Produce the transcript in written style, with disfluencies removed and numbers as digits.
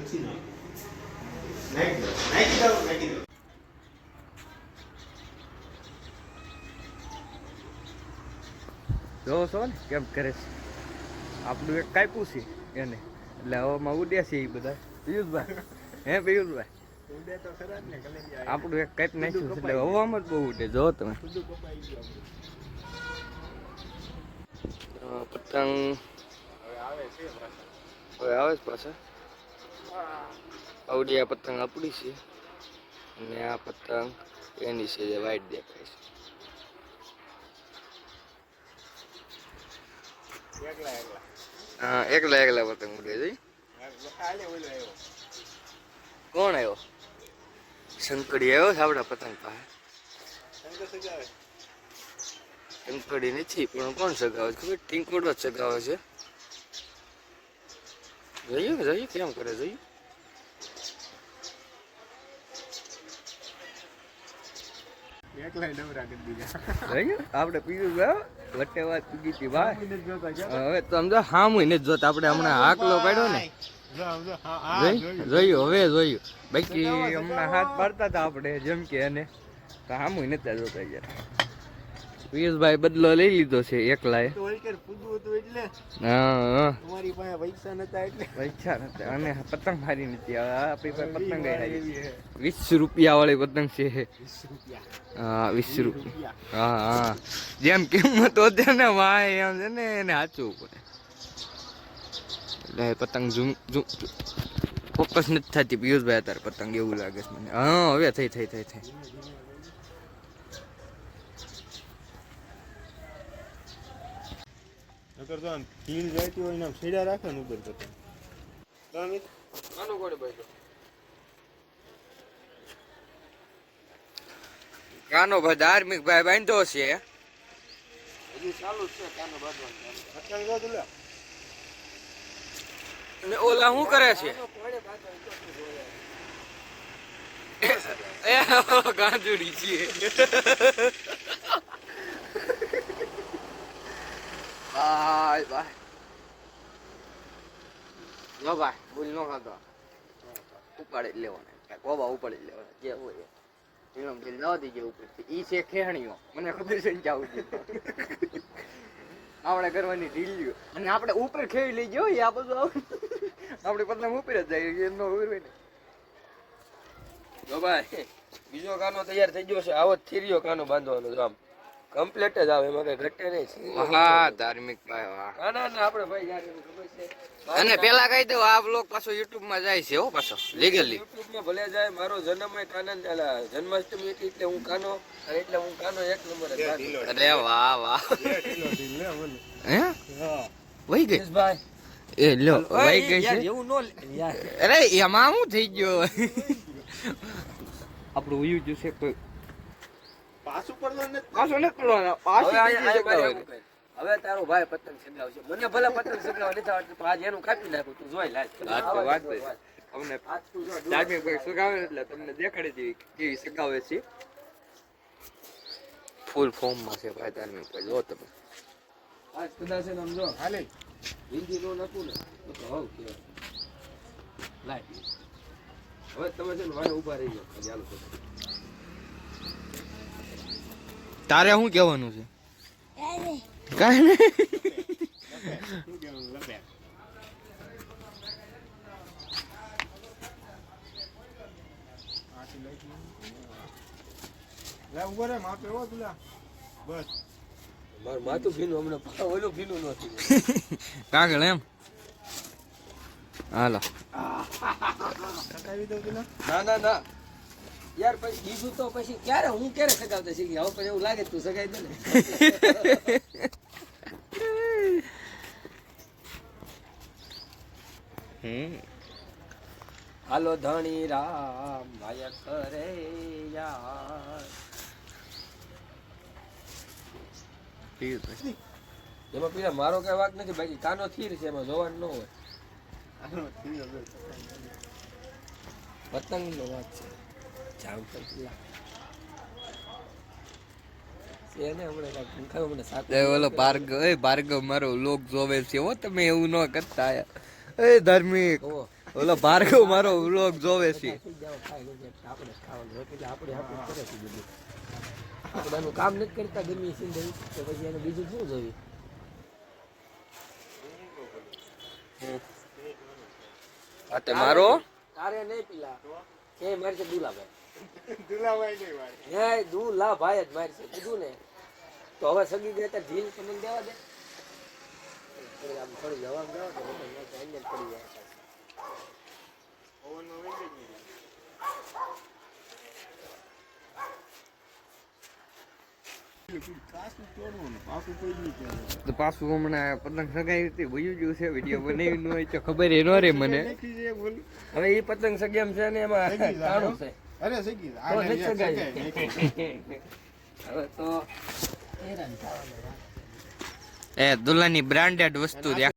જો છો ને કેમ કરે છે આપણું એક કાપ્યું છે એને એટલે હવામાં ઉડ્યા છે એ બધા પિયુષભાઈ હે પિયુષભાઈ ઉડે તો ખરા જ ને આપણું એક કાપી નાખ્યું એટલે હવામાં જ બહુ ઉડે જો તમે પતંગ હવે આવે છે પાછા આવડિયા પતંગ આપણી છે અને આ પતંગ એની છે જે વાઈટ દેખાય છે એકલા એકલા પતંગ ઉડે છે કોણ આવ્યો શંકડી આવ્યો છે આપડા પતંગ પાસે શંકડી નથી પણ કોણ સગાવે છે ખબર ટીંકોડો જ સગાવે છે જોઈએ કેમ કરે જોઈએ આપડે પીવું વટે વાત પીગી હતી ભાઈ હવે તો સમજો હામું ને જોતા આપડે હમણાં હાકલો પાડ્યો ને જોયું હવે જોયું બાકી હમણાં હાથ પાડતા હતા આપણે જેમ કે એને તો હામું નતા જોતા યાર પિયુષભાઈ બદલો લઈ લીધો છે એકલાએ પૈસા નતા અને પતંગ હારી નથી આપણી પાસે પતંગ 20 રૂપિયા વાળી પતંગ છે હા 20 રૂપિયા હા જેમ કિંમત વધે ને વાય એમ છે ને એને સાચવું પડે એટલે પતંગ ઝૂમ ફોકસ નથી થતી પિયુષભાઈ અત્યારે પતંગ એવું લાગે છે મને હા હવે થઈ નકર તો આમ ઢીલ જાતી હોય ને આમ છેડા રાખે ને ઉપર પતંગ આનો કોડે ભાઈ કાનો ભાઈ ધાર્મિક ભાઈ બાંધો છે હજી ચાલુ છે કાનો બાંધવાનું પતંગ જો તુલા અને ઓલા શું કરે છે એ ગાંજુડી છે બાય બાય જો ભાઈ ભૂલ નો ખાતો ઉપાડી લેવાના કોબા ઉપાડી લેવાના જે હોય એમ દિલ જવા દીજે ઉપરથી ઈ છે ખેહણીઓ મને ખબર છે ને જાવું છે આપણે કરવાની ઢીલ્યું અને આપણે ઉપર ખેવી લઈ ગયો આ બધું આપણે પતંગ ઉપર જ જાય એમ નો હોય ને જો ભાઈ બીજો કાનો તૈયાર થઈ ગયો છે આવો જ થીરિયો કાનો બાંધવાનો જો આમ કમ્પ્લીટ જ આવે એમાં કઈ ઘટે નહીં હા ધાર્મિક ભાઈ વાહ ના આપણે ભાઈ યાર ખબર છે અને પેલા કહી દઉં આ બ્લોગ પાછો YouTube માં જાય છે હો પાછો લીગલી YouTube માં ભલે જાય મારો જન્મ એ કાનન જન્માષ્ટમી હતી એટલે હું કાનો એક નંબર જ અરે વાહ હે હા વહી ગઈ ભાઈ એ લ્યો વહી ગઈ છે એવું નો યાર અરે એમાં હું થઈ ગયો આપણું ઉયું જો છે કોઈ પાછું પડવાનું હવે તારો ભાઈ પતંગ સગાવશે મને ભલે પતંગ સગાવવા નથી આવડતું પણ આજે એનું કાપી નાખું તું જોઈ લાજ અમને ધાર્મિક ભાઈ સગાવે એટલે તમને દેખાડી દેવી કેવી સગાવે છે ફૂલ ફોર્મ માં છે ભાઈ ધાર્મિક ભાઈ જો તમે આજ કદાચ એમ જો હાલે હિન્દી નો નતું ને તો હોવ કે લાઈ હવે તમે છે ને વારે ઊભા રહી જાવ ચાલો તારે શું કહેવાનું છે કાઈ નહીં બસ મારું માથું ભીનું હમણાં ઓલું ભીનું નથી કાગળ એમ હાલો ના યાર પછી બીજું તો પછી ક્યારે હું ક્યારે સગાવતા શીખી હવે પછી એવું લાગે તું સગાઈ દે ને હાલો ધણી રામ ભાયા કરે યાર એમાં પેલા મારો કઈ વાક નથી બાકી કાનો થીર છે એમાં જોવાનું ન હોય પતંગ નો વાત છે જામ ભાર્ગવ મારો લોક જોવે છે હો તમે એવું ન કરતા એ ધાર્મિક ઓલો ભાર્ગવ મારો વ્લોગ જોવે છે. આપણે ખાવાનું એટલે આપણે કરે છે બધું. આપણે એનું કામ નથી કરતા ગમી છે તો પછી એને બીજું શું જોયું. આ તે મારો તારે નહીં પેલા કે મારે છે દુલાભાઈ દુલાભાઈ નહીં વાય. હે દુલાભાઈ જ મારે છે કીધું ને તો હવે સગી ગયા ત્યાં ઢીલ તમને દેવા દે આમ થોડી જવાબ દેવા દે એને પડી જાય ઓવનમાં વહી ગઈ ને. કાચું તોડવાનું, પાકું કોઈ નહીં તોડવાનું. તો પાછું હમણાં પતંગ સગાઈ હતી ભૂયું ગયું છે વિડીયો બનાવી ન હોય તો ખબર એ ન રે મને. નાખી દે, બોલ. હવે એ પતંગ સગેમ છે ને એમાં સગી જાય. કાણું છે અરે સગી તો આ નથી સગાઈ. નાખી. હવે તો હેરાન થવાનું. એ દુલ્હનની બ્રાન્ડેડ વસ્તુ